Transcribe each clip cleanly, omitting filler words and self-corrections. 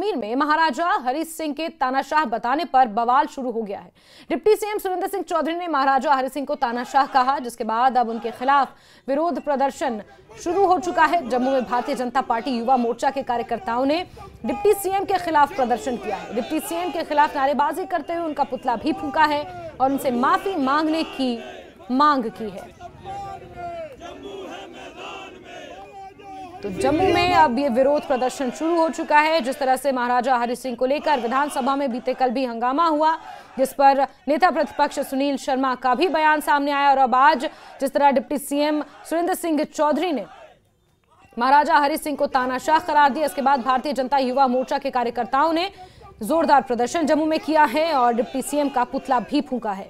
कश्मीर में महाराजा हरि सिंह के तानाशाह बताने पर बवाल शुरू हो गया है। डिप्टी सीएम सुरेंद्र सिंह चौधरी ने महाराजा हरि सिंह को तानाशाह कहा, जिसके बाद अब उनके खिलाफ विरोध प्रदर्शन शुरू हो चुका है। जम्मू में भारतीय जनता पार्टी युवा मोर्चा के कार्यकर्ताओं ने डिप्टी सीएम के खिलाफ प्रदर्शन किया है। डिप्टी सीएम के खिलाफ नारेबाजी करते हुए उनका पुतला भी फूंका है और उनसे माफी मांगने की मांग की है। तो जम्मू में अब ये विरोध प्रदर्शन शुरू हो चुका है। जिस तरह से महाराजा हरि सिंह को लेकर विधानसभा में बीते कल भी हंगामा हुआ, जिस पर नेता प्रतिपक्ष सुनील शर्मा का भी बयान सामने आया, और अब आज जिस तरह डिप्टी सीएम सुरेंद्र सिंह चौधरी ने महाराजा हरि सिंह को तानाशाह करार दिया, इसके बाद भारतीय जनता युवा मोर्चा के कार्यकर्ताओं ने जोरदार प्रदर्शन जम्मू में किया है और डिप्टी सीएम का पुतला भी फूंका है।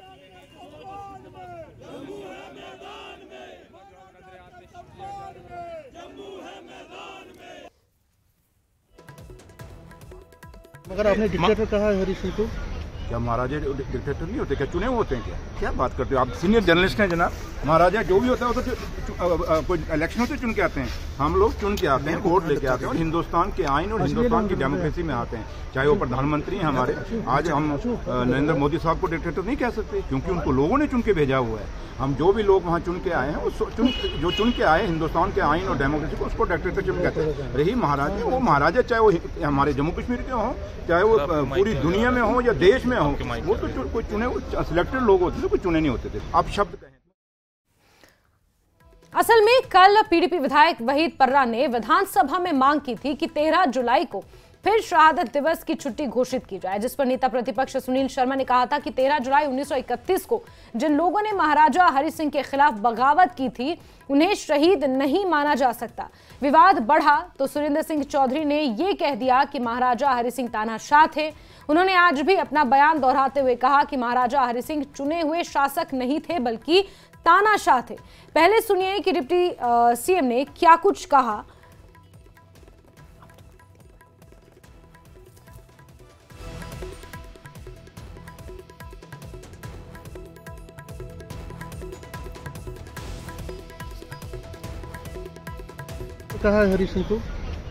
मगर आपने डिक्टेटर कहा है हरि सिंह को। क्या महाराजा डिक्टेटर नहीं होते? क्या चुने हुए होते हैं? क्या बात करते हो आप? सीनियर जर्नलिस्ट हैं जनाब। महाराजा जो भी होता है वो तो कोई इलेक्शनों से चुन के आते हैं। हम लोग चुन के आते हैं, वोट लेके आते हैं और हिंदुस्तान के आइन और हिंदुस्तान की डेमोक्रेसी में आते हैं। चाहे वो प्रधानमंत्री हैं हमारे, आज हम नरेंद्र मोदी साहब को डिक्टेटर नहीं कह सकते, क्योंकि उनको लोगों ने चुन के भेजा हुआ है। हम जो भी लोग वहाँ चुन के आए हैं, जो चुन के आए हिंदुस्तान के आइन और डेमोक्रेसी को, उसको डिक्टेटरशिप कहते हैं। रही महाराजा, वो महाराजा चाहे वो हमारे जम्मू कश्मीर के हों, चाहे वो पूरी दुनिया में हो या देश में हो, वो तो कोई चुने सिलेक्टेड लोग होते थे, कोई चुने नहीं होते थे। आप शब्द कहें। असल में कल पीडीपी विधायक वहीद पर्रा ने विधानसभा में मांग की थी कि 13 जुलाई को फिर शहादत दिवस की छुट्टी घोषित की जाए, जिस पर नेता प्रतिपक्ष सुनील शर्मा ने कहा था कि 13 जुलाई 1931 को जिन लोगों ने महाराजा हरि सिंह के खिलाफ बगावत की थी, उन्हें शहीद नहीं माना जा सकता। विवाद बढ़ा तो सुरेंद्र सिंह चौधरी ने यह कह दिया कि महाराजा हरि सिंह तानाशाह थे। उन्होंने आज भी अपना बयान दोहराते हुए कहा कि महाराजा हरि सिंह चुने हुए शासक नहीं थे, बल्कि तानाशाह थे। पहले सुनिए कि डिप्टी सीएम ने क्या कुछ कहा। कहा है हरि सिंह को।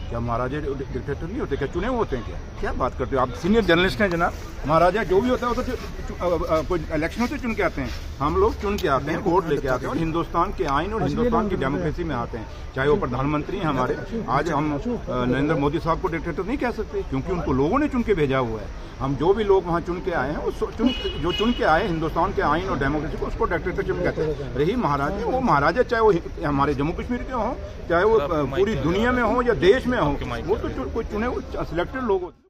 क्या महाराजा डिक्टेटर नहीं होते? क्या चुने हुए होते हैं? क्या बात करते हो आप? सीनियर जर्नलिस्ट हैं जनाब। महाराजा जो भी होता है वो तो कोई इलेक्शनों से चुन के आते हैं। हम लोग चुन के आते हैं, वोट लेके आते हैं और हिंदुस्तान के आइन और हिंदुस्तान की डेमोक्रेसी में आते हैं। चाहे वो प्रधानमंत्री हैं हमारे, आज हम नरेंद्र मोदी साहब को डिक्टेटर नहीं कह सकते, क्योंकि उनको लोगों ने चुन के भेजा हुआ है। हम जो भी लोग वहाँ चुन के आए हैं, जो चुन के आए हिंदुस्तान के आइन और डेमोक्रेसी को, उसको डिक्टेटरशिप कहते हैं। रही महाराजा, वो महाराजा चाहे वो हमारे जम्मू कश्मीर के हों, चाहे वो पूरी दुनिया में हो या देश में हो, वो तो कोई चुने सिलेक्टेड लोग होते।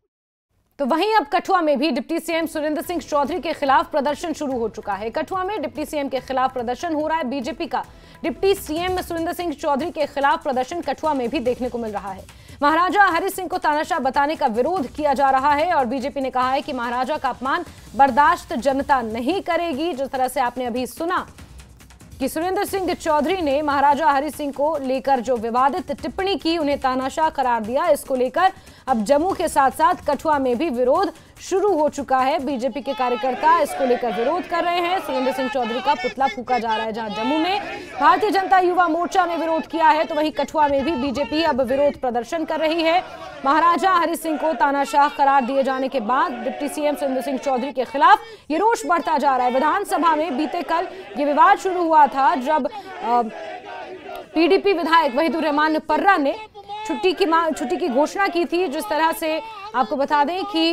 तो वहीं अब कठुआ में भी डिप्टी सीएम सुरेंद्र सिंह चौधरी के खिलाफ प्रदर्शन शुरू हो चुका है। कठुआ में डिप्टी सीएम के खिलाफ प्रदर्शन हो रहा है। बीजेपी का डिप्टी सीएम सुरेंद्र सिंह चौधरी के खिलाफ प्रदर्शन कठुआ में भी देखने को मिल रहा है। महाराजा हरि सिंह को तानाशाह बताने का विरोध किया जा रहा है और बीजेपी ने कहा है कि महाराजा का अपमान बर्दाश्त जनता नहीं करेगी। जिस तरह से आपने अभी सुना कि सुरेंद्र सिंह चौधरी ने महाराजा हरि सिंह को लेकर जो विवादित टिप्पणी की, उन्हें तानाशाह करार दिया, इसको लेकर अब जम्मू के साथ साथ कठुआ में भी विरोध शुरू हो चुका है। बीजेपी के कार्यकर्ता इसको लेकर विरोध कर रहे हैं। सुरेंद्र सिंह चौधरी का पुतला फूंका जा रहा है। जहां जम्मू में भारतीय जनता युवा मोर्चा ने विरोध किया है, तो वहीं कठुआ में भी बीजेपी अब विरोध प्रदर्शन कर रही है। महाराजा हरि सिंह को तानाशाह करार दिए जाने के बाद डिप्टी सीएम सुरेंद्र सिंह चौधरी के खिलाफ ये रोष बढ़ता जा रहा है। विधानसभा में बीते कल ये विवाद शुरू हुआ था, जब पीडीपी विधायक वहीदुर रहमान पर्रा ने छुट्टी की घोषणा की थी। जिस तरह से आपको बता दें कि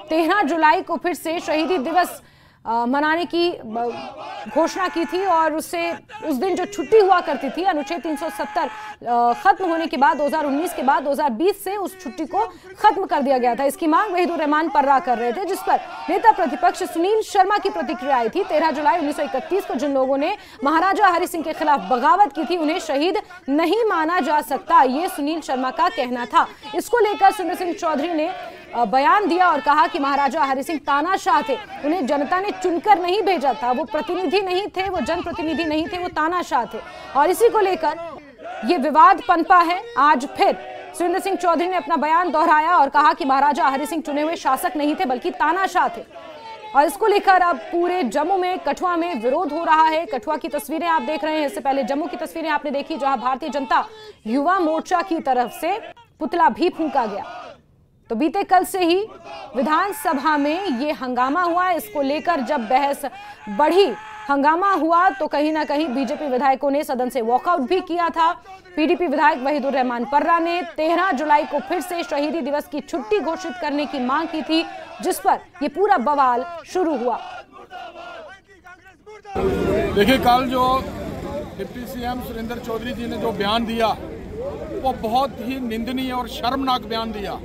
13 जुलाई को फिर से शहीदी दिवस मनाने की घोषणा की थी और उससे उस दिन जो छुट्टी हुआ करती थी अनुच्छेद 370 खत्म होने के बाद 2019 के बाद 2020 से उस छुट्टी को खत्म कर दिया गया था। इसकी मांग वहीदुर रहमान पर्रा कर रहे थे, जिस पर नेता प्रतिपक्ष सुनील शर्मा की प्रतिक्रिया आई थी। 13 जुलाई 1931 को जिन लोगों ने महाराजा हरि सिंह के खिलाफ बगावत की थी, उन्हें शहीद नहीं माना जा सकता, ये सुनील शर्मा का कहना था। इसको लेकर सुरेंद्र सिंह चौधरी ने बयान दिया और कहा कि महाराजा हरि सिंह तानाशाह थे, उन्हें जनता ने चुनकर नहीं भेजा था, वो प्रतिनिधि नहीं थे, वो जनप्रतिनिधि नहीं थे, वो तानाशाह थे। और इसी को लेकर ये विवाद पनपा है। आज फिर सुरेंद्र सिंह चौधरी ने अपना बयान दोहराया और कहा कि महाराजा हरि सिंह चुने हुए शासक नहीं थे, बल्कि तानाशाह थे। और इसको लेकर अब पूरे जम्मू में, कठुआ में विरोध हो रहा है। कठुआ की तस्वीरें आप देख रहे हैं, इससे पहले जम्मू की तस्वीरें आपने देखी, जहां भारतीय जनता युवा मोर्चा की तरफ से पुतला भी फूंका गया। तो बीते कल से ही विधानसभा में ये हंगामा हुआ। इसको लेकर जब बहस बढ़ी, हंगामा हुआ, तो कहीं ना कहीं बीजेपी विधायकों ने सदन से वॉकआउट भी किया था। पीडीपी विधायक वहीदुर रहमान पर्रा ने 13 जुलाई को फिर से शहीदी दिवस की छुट्टी घोषित करने की मांग की थी, जिस पर ये पूरा बवाल शुरू हुआ। देखिए, कल जो डिप्टी सीएम सुरेंद्र चौधरी जी ने जो बयान दिया वो बहुत ही निंदनीय और शर्मनाक बयान दिया।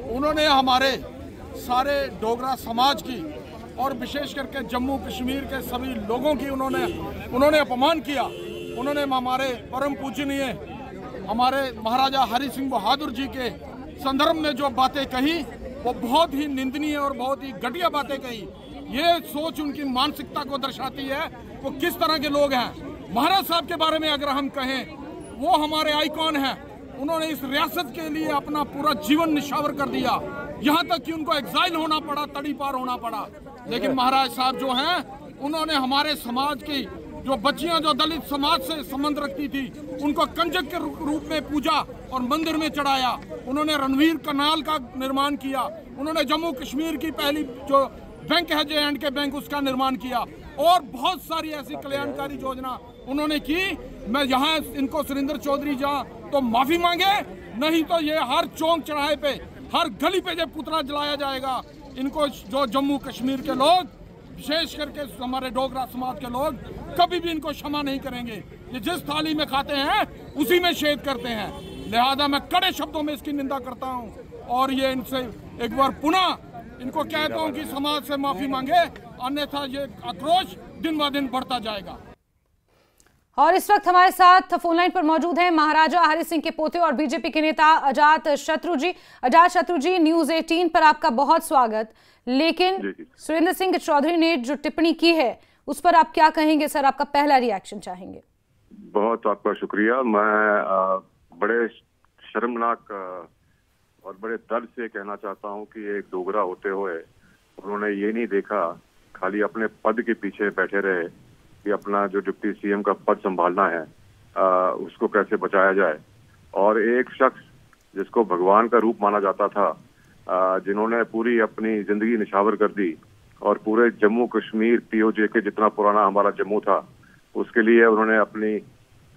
उन्होंने हमारे सारे डोगरा समाज की और विशेष करके जम्मू कश्मीर के सभी लोगों की उन्होंने अपमान किया। उन्होंने हमारे परम पूजनीय हमारे महाराजा हरि सिंह बहादुर जी के संदर्भ में जो बातें कही वो बहुत ही निंदनीय और बहुत ही घटिया बातें कही। ये सोच उनकी मानसिकता को दर्शाती है वो किस तरह के लोग हैं। महाराज साहब के बारे में अगर हम कहें, वो हमारे आइकॉन हैं। उन्होंने इस रियासत के लिए अपना पूरा जीवन निछावर कर दिया, यहाँ तक कि उनको एग्जाइल होना पड़ा, तड़ी पार होना पड़ा। लेकिन महाराज साहब जो हैं, उन्होंने हमारे समाज की जो बच्चियां जो दलित समाज से संबंध रखती थी उनको कंजक के रूप में पूजा और मंदिर में चढ़ाया। उन्होंने रणवीर कनाल का निर्माण किया। उन्होंने जम्मू कश्मीर की पहली जो बैंक है J&K बैंक, उसका निर्माण किया और बहुत सारी ऐसी कल्याणकारी योजना उन्होंने की। मैं यहाँ इनको सुरेंद्र चौधरी जहाँ तो माफी मांगे, नहीं तो ये हर चौक चौराहे पे, हर गली पे जब पुतला जलाया जाएगा। इनको जो जम्मू कश्मीर के लोग, विशेष करके हमारे डोगरा समाज के लोग, कभी भी इनको क्षमा नहीं करेंगे। ये जिस थाली में खाते हैं उसी में छेद करते हैं। लिहाजा मैं कड़े शब्दों में इसकी निंदा करता हूँ और ये इनसे एक बार पुनः इनको कहता हूँ कि समाज से माफी मांगे, अन्यथा ये आक्रोश दिन ब दिन बढ़ता जाएगा। और इस वक्त हमारे साथ फोन लाइन पर मौजूद हैं महाराजा हरि सिंह के पोते और बीजेपी के नेता अजात शत्रु जी। अजात शत्रु जी, न्यूज़ 18 पर आपका बहुत स्वागत। लेकिन सुरेंद्र सिंह चौधरी ने जो टिप्पणी की है उस पर आप क्या कहेंगे सर? आपका पहला रिएक्शन चाहेंगे। बहुत आपका शुक्रिया। मैं बड़े शर्मनाक और बड़े दर्द से कहना चाहता हूं कि एक डोगरा होते हुए उन्होंने ये नहीं देखा, खाली अपने पद के पीछे बैठे रहे कि अपना जो डिप्टी सीएम का पद संभालना है उसको कैसे बचाया जाए। और एक शख्स जिसको भगवान का रूप माना जाता था, जिन्होंने पूरी अपनी जिंदगी निछावर कर दी और पूरे जम्मू कश्मीर POJ के जितना पुराना हमारा जम्मू था उसके लिए उन्होंने अपनी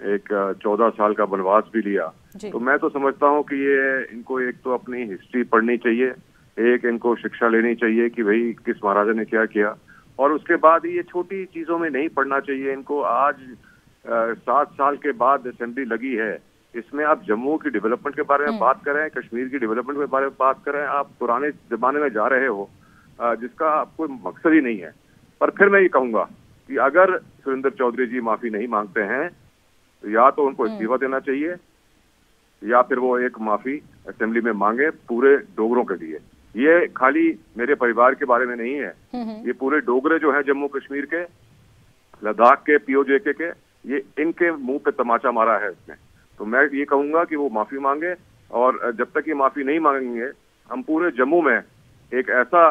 एक 14 साल का वनवास भी लिया। तो मैं तो समझता हूँ कि ये इनको एक तो अपनी हिस्ट्री पढ़नी चाहिए, एक इनको शिक्षा लेनी चाहिए कि भाई किस महाराजा ने क्या किया, और उसके बाद ये छोटी चीजों में नहीं पढ़ना चाहिए इनको। आज 7 साल के बाद असेंबली लगी है, इसमें आप जम्मू की डेवलपमेंट के बारे में बात करें, कश्मीर की डेवलपमेंट के बारे में बात करें। आप पुराने जमाने में जा रहे हो जिसका कोई मकसद ही नहीं है। पर फिर मैं ये कहूंगा कि अगर सुरेंद्र चौधरी जी माफी नहीं मांगते हैं तो या तो उनको इस्तीफा देना चाहिए या फिर वो एक माफी असेंबली में मांगे पूरे डोगरों के लिए। ये खाली मेरे परिवार के बारे में नहीं है, ये पूरे डोगरे जो हैं जम्मू कश्मीर के, लद्दाख के, POJ के ये इनके मुंह पे तमाचा मारा है इसने। तो मैं ये कहूंगा कि वो माफी मांगे, और जब तक ये माफी नहीं मांगेंगे हम पूरे जम्मू में एक ऐसा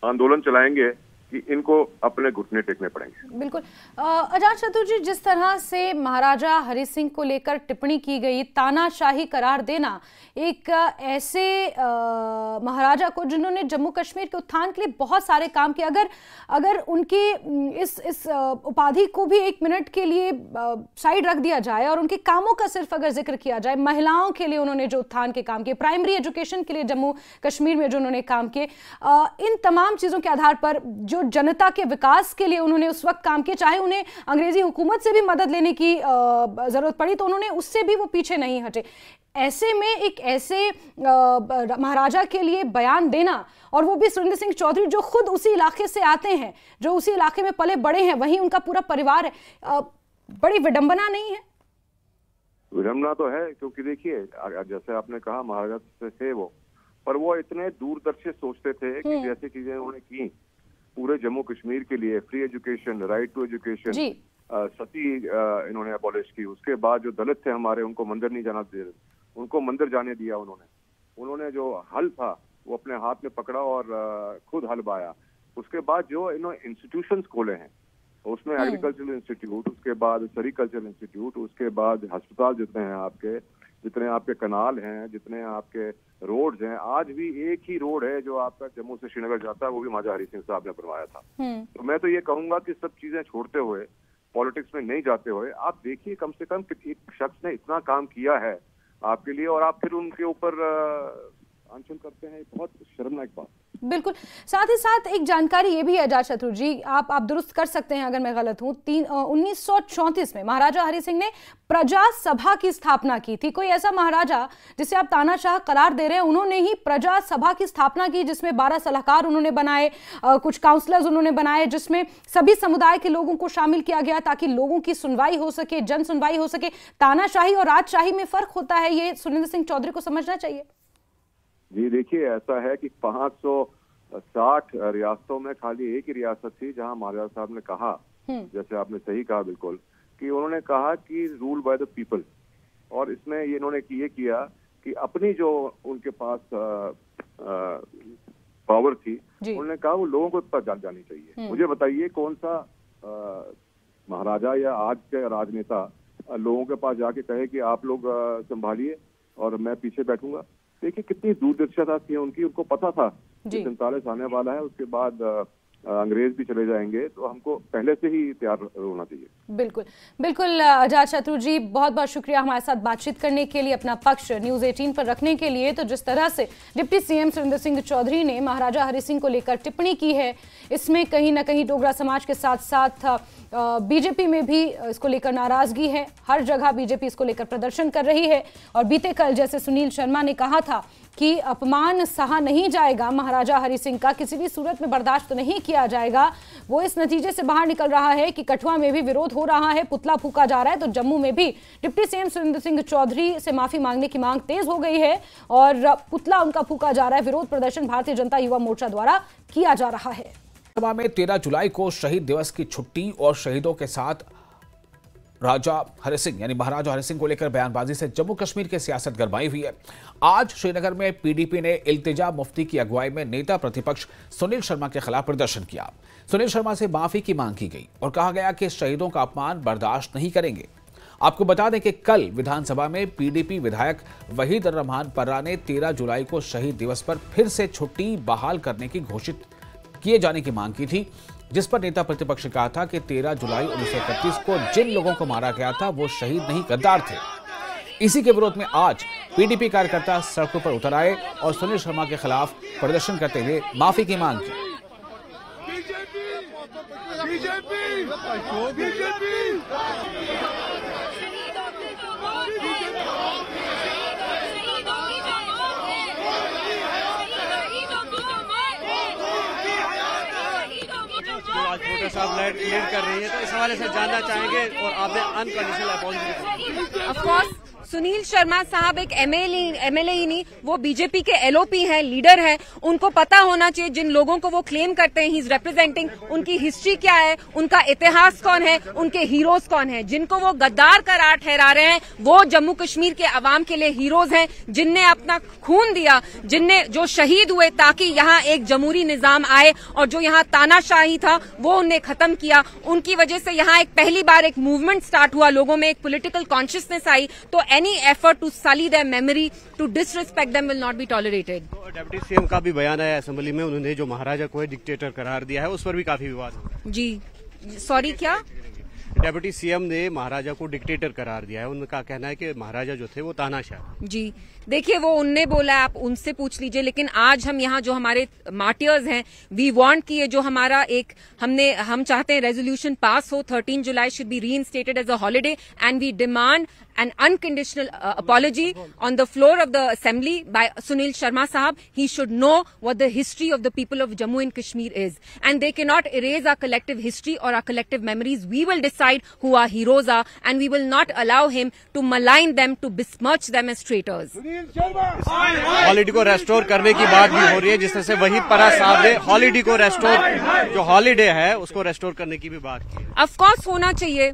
आंदोलन चलाएंगे कि इनको अपने घुटने टेकने पड़ेंगे। बिल्कुल। अजात शत्रु जी, जिस तरह से महाराजा हरि सिंह को लेकर टिप्पणी की गई, तानाशाही करार देना एक ऐसे महाराजा को जिन्होंने जम्मू कश्मीर के उत्थान के लिए बहुत सारे काम किए, अगर उनकी इस उपाधि को भी 1 मिनट के लिए साइड रख दिया जाए और उनके कामों का सिर्फ अगर जिक्र किया जाए, महिलाओं के लिए उन्होंने जो उत्थान के काम किए, प्राइमरी एजुकेशन के लिए जम्मू कश्मीर में जो उन्होंने काम किए, इन तमाम चीज़ों के आधार पर जो जनता के विकास के लिए उन्होंने उस वक्त काम किए, चाहे उन्हें अंग्रेजी हुकूमत से भी मदद लेने की जरूरत पड़ी तो उन्होंने उससे भी वो पीछे नहीं हटे। ऐसे में एक ऐसे महाराजा के लिए बयान देना, और वो भी सुरेंद्र सिंह चौधरी जो खुद उसी इलाके से आते हैं, जो उसी इलाके में पले बड़े हैं, वहीं उनका पूरा परिवार है, बड़ी विडंबना नहीं है? विडंबना तो है, क्योंकि देखिए जैसे आपने कहा महाराजा थे वो, पर वो इतने दूरदर्शी सोचते थे कि जैसी चीजें उन्होंने की पूरे जम्मू कश्मीर के लिए, free education, right to education, sati इन्होंने अबॉलिश की। उसके बाद जो दलित थे हमारे, उनको मंदिर नहीं जाना दे, उनको मंदिर जाने दिया उन्होंने जो हल था वो अपने हाथ में पकड़ा और खुद हल बाया। उसके बाद जो इन्होंने इंस्टीट्यूशंस खोले हैं, उसमें एग्रीकल्चरल इंस्टीट्यूट, उसके बाद सेरिकल्चरल इंस्टीट्यूट, उसके बाद अस्पताल जितने हैं आपके, जितने आपके कनाल हैं, जितने आपके रोड्स हैं, आज भी एक ही रोड है जो आपका जम्मू से श्रीनगर जाता है, वो भी महाराजा हरि सिंह साहब ने बनवाया था। तो मैं तो ये कहूंगा कि सब चीजें छोड़ते हुए, पॉलिटिक्स में नहीं जाते हुए, आप देखिए कम से कम एक शख्स ने इतना काम किया है आपके लिए और आप फिर उनके ऊपर अनशन करते हैं, बहुत शर्मनाक बात। बिल्कुल। साथ ही साथ एक जानकारी ये भी है अजातशत्रु जी, आप दुरुस्त कर सकते हैं अगर मैं गलत हूं, 1934 में महाराजा हरि सिंह ने प्रजा सभा की स्थापना की थी। कोई ऐसा महाराजा जिसे आप तानाशाह करार दे रहे हैं, उन्होंने ही प्रजा सभा की स्थापना की, जिसमें 12 सलाहकार उन्होंने बनाए, कुछ काउंसलर्स उन्होंने बनाए, जिसमें सभी समुदाय के लोगों को शामिल किया गया ताकि लोगों की सुनवाई हो सके, जन सुनवाई हो सके। तानाशाही और राजशाही में फर्क होता है, ये सुरेंद्र सिंह चौधरी को समझना चाहिए। जी देखिए, ऐसा है कि 560 रियासतों में खाली एक ही रियासत थी जहां महाराजा साहब ने कहा, जैसे आपने सही कहा बिल्कुल, कि उन्होंने कहा कि रूल बाय द पीपल। और इसमें ये इन्होंने ये किया कि अपनी जो उनके पास पावर थी, उन्होंने कहा वो लोगों को पता जानी चाहिए। मुझे बताइए कौन सा महाराजा या आज के राजनेता लोगों के पास जाके कहे कि आप लोग संभालिए और मैं पीछे बैठूंगा। देखिए कितनी दूरदर्शिता थी उनकी, उनको पता था कि 47 आने वाला है, उसके बाद अंग्रेज भी चले जाएंगे, तो हमको पहले से ही तैयार होना चाहिए। बिल्कुल बिल्कुल। अजातशत्रु जी, बहुत बहुत शुक्रिया हमारे साथ बातचीत करने के लिए, अपना पक्ष न्यूज़ 18 पर रखने के लिए। तो जिस तरह से डिप्टी सीएम सुरेंद्र सिंह चौधरी ने महाराजा हरि सिंह को लेकर टिप्पणी की है, इसमें कहीं ना कहीं डोगरा समाज के साथ साथ बीजेपी में भी इसको लेकर नाराजगी है। हर जगह बीजेपी इसको लेकर प्रदर्शन कर रही है। और बीते कल जैसे सुनील शर्मा ने कहा था कि अपमान सहा नहीं जाएगा, महाराजा हरि सिंह का किसी भी सूरत में बर्दाश्त नहीं किया जाएगा, वो इस नतीजे से बाहर निकल रहा है कि कठुआ में भी विरोध हो रहा है, पुतला फूका जा रहा है। तो जम्मू में भी डिप्टी सीएम सुरेंद्र सिंह चौधरी से माफी मांगने की मांग तेज हो गई है और पुतला उनका फूका जा रहा है। विरोध प्रदर्शन भारतीय जनता युवा मोर्चा द्वारा किया जा रहा है। सभा में 13 जुलाई को शहीद दिवस की छुट्टी और शहीदों के साथ राजा हरि सिंह यानी महाराजा हरि सिंह को लेकर बयानबाजी से जम्मू कश्मीर की सियासत गरमाई हुई है। आज श्रीनगर में पीडीपी ने इल्तिजा मुफ्ती की अगुवाई में नेता प्रतिपक्ष सुनील शर्मा के खिलाफ प्रदर्शन किया। सुनील शर्मा से माफी की मांग की गई और कहा गया कि शहीदों का अपमान बर्दाश्त नहीं करेंगे। आपको बता दें कि कल विधानसभा में पीडीपी विधायक वहीद रहमान पर्रा ने 13 जुलाई को शहीद दिवस पर फिर से छुट्टी बहाल करने की घोषित किए जाने की मांग की थी, जिस पर नेता प्रतिपक्ष ने कहा था कि 13 जुलाई 1931 को जिन लोगों को मारा गया था वो शहीद नहीं गद्दार थे। इसी के विरोध में आज पीडीपी कार्यकर्ता सड़कों पर उतर आए और सुनील शर्मा के खिलाफ प्रदर्शन करते हुए माफी की मांग की। आज वोटर साहब लीड कर रही है, तो इस हवाले से जानना चाहेंगे और आपने unconditional appointment. Of course Sunil Sharma साहब एक एमएलए ही नहीं, वो बीजेपी के एलओपी हैं, लीडर हैं। उनको पता होना चाहिए जिन लोगों को वो क्लेम करते हैं ही इज रिप्रेजेंटिंग, उनकी हिस्ट्री क्या है, उनका इतिहास कौन है, उनके हीरोज कौन है। जिनको वो गद्दार करार ठहरा रहे हैं वो जम्मू कश्मीर के अवाम के लिए हीरोज हैं, जिनने अपना खून दिया, जिनने जो शहीद हुए ताकि यहाँ एक जमहूरी निजाम आए और जो यहाँ तानाशाही था वो उन्हें खत्म किया। उनकी वजह से यहाँ एक पहली बार एक मूवमेंट स्टार्ट हुआ, लोगों में एक पॉलिटिकल कॉन्शियसनेस आई। तो any effort to sully their memory, to disrespect them will not be tolerated. Deputy CM का भी बयान आया असेंबली में, उन्होंने जो महाराजा को डिक्टेटर करार दिया है उस पर भी काफी विवाद हो। जी सॉरी, क्या डिप्टी सीएम ने महाराजा को डिक्टेटर करार दिया है, उनका कहना है कि महाराजा जो थे वो तानाशाह। जी देखिए, वो उनने बोला, आप उनसे पूछ लीजिए। लेकिन आज हम यहाँ जो हमारे मार्टियर्स हैं, वी वांट कि ये जो हमारा एक हम चाहते हैं रेजोल्यूशन पास हो, 13 July should be reinstated as a holiday and we demand an unconditional apology on the floor of the assembly by Sunil Sharma sahab. He should know what the history of the people of Jammu and Kashmir is, and they cannot erase our collective history or our collective memories. We will decide who our heroes are, and we will not allow him to malign them, to besmirch them as traitors. Holiday को restore करने की बात भी हो रही है, जिस तरह से वहीद पर्रा साहब ने हॉलिडे को रेस्टोर, जो हॉलिडे है उसको रेस्टोर करने की भी बात की। ऑफ कोर्स होना चाहिए,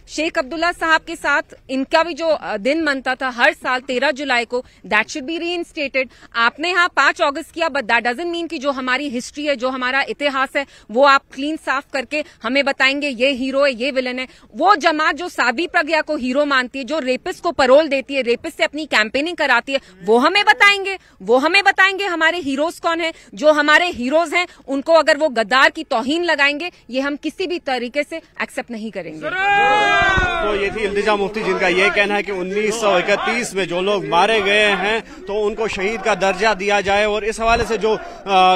शेख अब्दुल्ला साहब के साथ इनका भी जो दिन मनता था हर साल 13 जुलाई को, दैट शुड बी रीइंस्टेटेड। आपने यहाँ 5 अगस्त किया, बट दैट डजंट मीन कि जो हमारी हिस्ट्री है, जो हमारा इतिहास है, वो आप क्लीन साफ करके हमें बताएंगे ये हीरो है, ये विलन है। वो जमात जो साध्वी प्रज्ञा को हीरो मानती है, जो रेपिस्ट को पैरोल देती है, रेपिस्ट से अपनी कैंपेनिंग कराती है, वो हमें बताएंगे हमारे हीरोज कौन है। जो हमारे हीरोज हैं उनको अगर वो गद्दार की तौहीन लगाएंगे, ये हम किसी भी तरीके से एक्सेप्ट नहीं करेंगे। तो ये थी इल्तिजा मुफ्ती, जिनका ये कहना है कि 1931 में जो लोग मारे गए हैं तो उनको शहीद का दर्जा दिया जाए। और इस हवाले से जो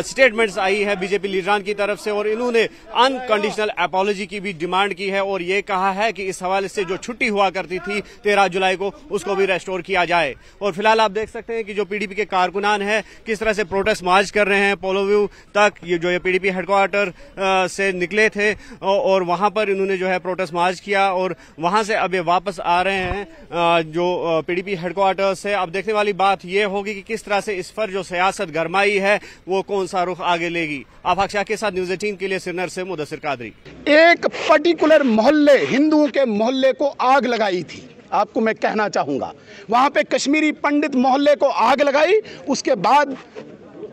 स्टेटमेंट्स आई है बीजेपी लीडरान की तरफ से, और इन्होंने अनकंडीशनल अपॉलॉजी की भी डिमांड की है और ये कहा है कि इस हवाले से जो छुट्टी हुआ करती थी 13 जुलाई को, उसको भी रेस्टोर किया जाए। और फिलहाल आप देख सकते हैं कि जो पीडीपी के कारकुनान हैं किस तरह से प्रोटेस्ट मार्च कर रहे हैं पोलो व्यू तक। ये जो पीडीपी हेडक्वार्टर से निकले थे और वहां पर इन्होंने जो है प्रोटेस्ट मार्च किया और वहां से अब ये वापस आ रहे हैं जो पीडीपी हेडक्वार्टर से। अब देखने वाली बात ये होगी कि किस तरह से इस पर जो सियासत गरमाई है वो कौन सा रुख आगे लेगी। आफाक शाह के साथ न्यूज़ 18 के लिए सिरनर से मुदस्सिर कादरी। एक पर्टिकुलर मोहल्ले, हिंदुओं के मोहल्ले को आग लगाई थी। आपको मैं कहना चाहूंगा, वहां पे कश्मीरी पंडित मोहल्ले को आग लगाई, उसके बाद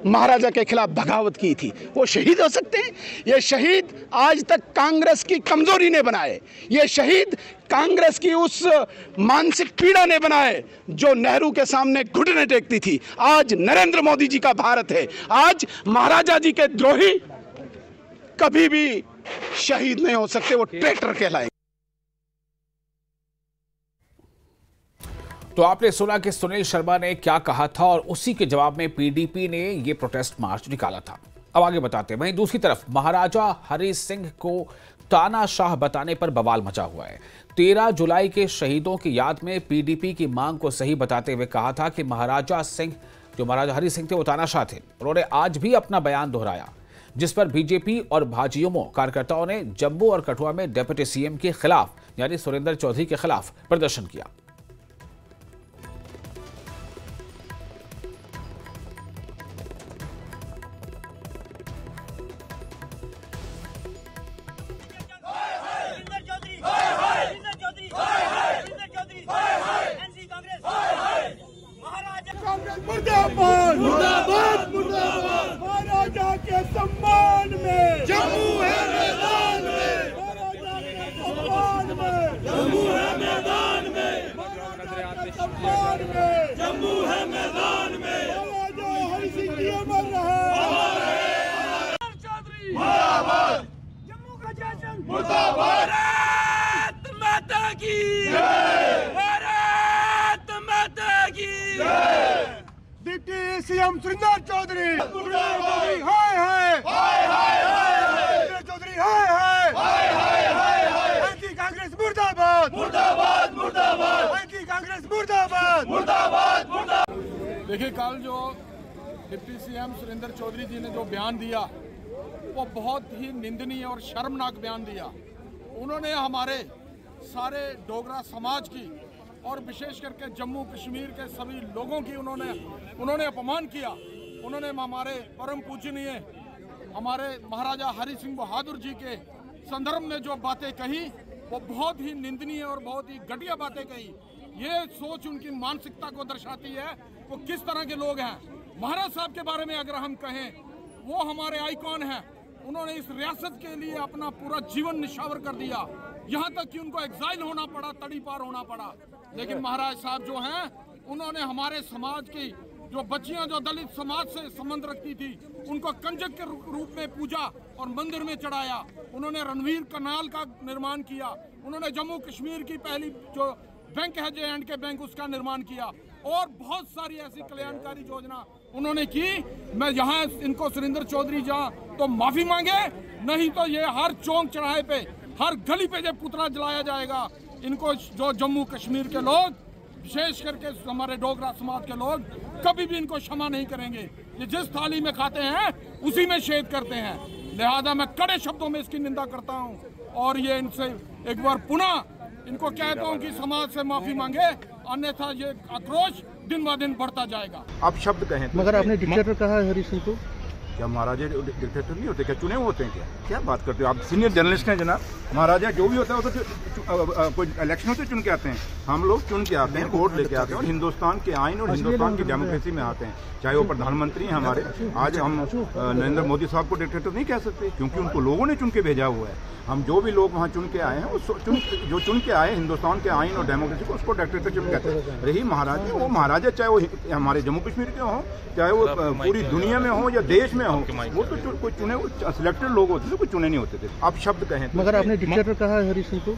महाराजा के खिलाफ बगावत की थी। वो शहीद हो सकते हैं? ये शहीद आज तक कांग्रेस की कमजोरी ने बनाए, ये शहीद कांग्रेस की उस मानसिक पीड़ा ने बनाए जो नेहरू के सामने घुटने टेकती थी। आज नरेंद्र मोदी जी का भारत है। आज महाराजा जी के द्रोही कभी भी शहीद नहीं हो सकते, वो ट्रैक्टर कहलाएंगे। तो आपने सुना कि सुनील शर्मा ने क्या कहा था और उसी के जवाब में पीडीपी ने ये प्रोटेस्ट मार्च निकाला था। अब आगे बताते हैं। वहीं दूसरी तरफ महाराजा हरि सिंह को तानाशाह बताने पर बवाल मचा हुआ है। 13 जुलाई के शहीदों की याद में पीडीपी की मांग को सही बताते हुए कहा था कि महाराजा हरि सिंह थे वो तानाशाह थे। उन्होंने आज भी अपना बयान दोहराया, जिस पर बीजेपी और भाजयुमो कार्यकर्ताओं ने जम्मू और कठुआ में डिप्टी सीएम के खिलाफ यानी सुरेंद्र चौधरी के खिलाफ प्रदर्शन किया। मुर्दाबाद मुर्दाबाद मुर्दाबाद। महाराजा के सम्मान में जम्मू है मैदान में, महाराजा के सम्मान में जम्मू है मैदान में, महाराजा के सम्मान में जम्मू है मैदान में। महाराजा हरि सिंह जी अमर रहे। चौधरी मुर्दाबाद, जम्मू का जश्न मुर्दाबाद। भारत माता की जय, भारत माता की जय। डिप्टी सीएम सुरेंद्र चौधरी हाय हाय हाय हाय, चौधरी हाय हाय, एंटी कांग्रेस मुर्दाबाद मुर्दाबाद मुर्दाबाद, एंटी कांग्रेस मुर्दाबाद मुर्दाबाद मुर्दाबाद। देखिए, कल जो डिप्टी सीएम सुरेंद्र चौधरी जी ने जो बयान दिया वो बहुत ही निंदनीय और शर्मनाक बयान दिया। उन्होंने हमारे सारे डोगरा समाज की और विशेष करके जम्मू कश्मीर के सभी लोगों की उन्होंने अपमान किया। उन्होंने हमारे परम पूजनीय हमारे महाराजा हरि सिंह बहादुर जी के संदर्भ में जो बातें कही वो बहुत ही निंदनीय और बहुत ही घटिया बातें कही। ये सोच उनकी मानसिकता को दर्शाती है वो किस तरह के लोग हैं। महाराज साहब के बारे में अगर हम कहें, वो हमारे आइकॉन हैं। उन्होंने इस रियासत के लिए अपना पूरा जीवन निछावर कर दिया, यहाँ तक कि उनको एग्जाइल होना पड़ा, तड़ी पार होना पड़ा। लेकिन महाराज साहब जो हैं, उन्होंने हमारे समाज की जो बच्चियां जो दलित समाज से संबंध रखती थी उनको कंजक के रूप में पूजा और मंदिर में चढ़ाया। उन्होंने रणवीर कनाल का निर्माण किया। उन्होंने जम्मू कश्मीर की पहली जो बैंक है J&K बैंक, उसका निर्माण किया और बहुत सारी ऐसी कल्याणकारी योजना उन्होंने की। मैं यहाँ इनको सुरेंद्र चौधरी जहाँ तो माफी मांगे, नहीं तो ये हर चौक चौराहे पे, हर गली पे जो पुतला जलाया जाएगा। इनको जो जम्मू कश्मीर के लोग, विशेष करके हमारे डोगरा समाज के लोग, कभी भी इनको क्षमा नहीं करेंगे। ये जिस थाली में खाते हैं उसी में छेद करते हैं। लिहाजा मैं कड़े शब्दों में इसकी निंदा करता हूँ और ये इनसे एक बार पुनः इनको कहता हूँ कि समाज से माफी मांगे, अन्यथा ये आक्रोश दिन ब दिन बढ़ता जाएगा। आप शब्द कहें मगर आपने डिक्टेटर कहा है हरि सिंह को। क्या महाराजा डिक्टेटर नहीं होते क्या? चुने हुए होते हैं क्या? क्या बात करते हो आप? सीनियर जर्नलिस्ट हैं जनाब। महाराजा जो भी होता है वो तो कोई इलेक्शन से चुन के आते हैं। हम लोग चुन के आते हैं, वोट लेके आते हैं और हिंदुस्तान के आइन और हिंदुस्तान की डेमोक्रेसी में आते हैं। चाहे वो प्रधानमंत्री हैं हमारे, आज हम नरेंद्र मोदी साहब को डिक्टेटर नहीं कह सकते क्योंकि उनको लोगों ने चुन के भेजा हुआ है। हम जो भी लोग वहाँ चुन के आए हैं जो चुन के आए हिंदुस्तान के आइन और डेमोक्रेसी को, उसको डिक्टेटर चुन कहते हैं। रही महाराजा, वो महाराजा चाहे वो हमारे जम्मू कश्मीर के हों, चाहे वो पूरी दुनिया में हो या देश में हो, वो तो कोई चुने सिलेक्टेड लोग होते थे, कोई चुने नहीं होते थे। आप शब्द कहें मगर आपने डिक्टेटर कहा है हरी सिंह को।